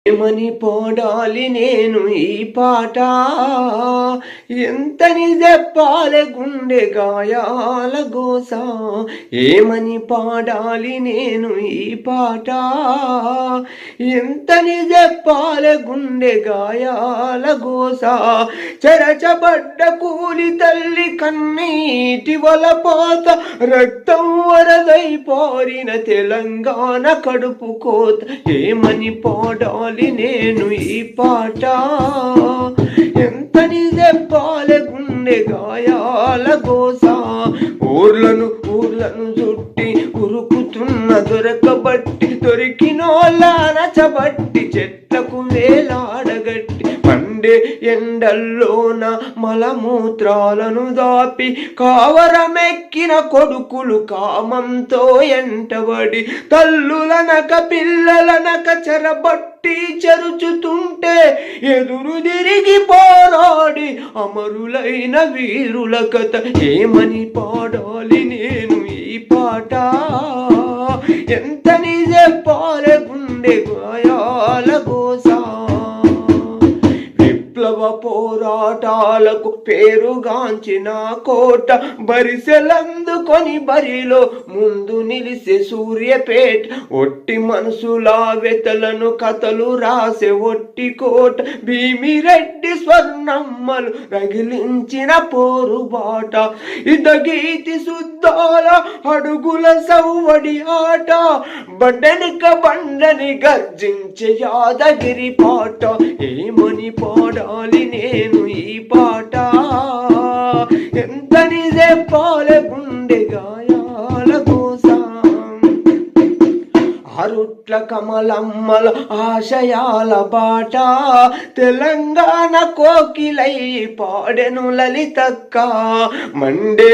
ఏమని పాడాలి నేను ఈ పాట, ఎంతని చెప్పాలి గుండె గాయాల గోస. ఏమని పాడాలి నేను ఈ పాట, ఎంతని చెప్పాలి గుండె గాయాల గోస. చెరచబడ్డ కూలి తల్లి కన్నీటి వలపాత, రక్తం వరదై పారిన తెలంగాణ కడుపు కోత. ఏమని పాడాలి నేను ఈ పాట, ఎంతని చెప్పాలి గుండె గాయాల గోస. ఊర్లను చుట్టి ఉరుకుతున్న దొరకబట్టి, దొరికినోళ్ళ నచబట్టి, చెట్లకు వేలాడగట్టి, పండే ఎండల్లోన మలమూత్రాలను దాపి, కావరమెక్కిన కొడుకులు కామంతో ఎంటబడి, తల్లులనక పిల్లలనక చెరబట్టి చెరుచుతుంటే, ఎదురు తిరిగి పోరాడి అమరులైన వీరుల కథ. ఏమని పాడాలి నేను ఈ పాట, ఎంతని చెప్పాలి గుండె గాయాల గోస. విప్లవ పోరాటాలకు పేరుగాంచిన కోట, బరిసెలందుకొని బరిలో ముందు నిలిసే సూర్యపేట. ఒట్టి మనసుల వెతలను కథలు రాసే ఒట్టి కోట, భీమిరెడ్డి స్వర్ణమ్మలు రగిలించిన పోరుబాట. ఇదగీతి శుద్ధాల అడుగుల సవ్వడి ఆట, బండెనక బండని గర్జించే యాదగిరి పాట. ఏమని పాడాలి నేను ఈ పాట, ఎంతని చెప్పాలి గుండె గాయాల గోస. అరుట్ల కమలమ్మల ఆశయాల బాట, తెలంగాణ కోకిలై పాడెను లలితక్క. మండే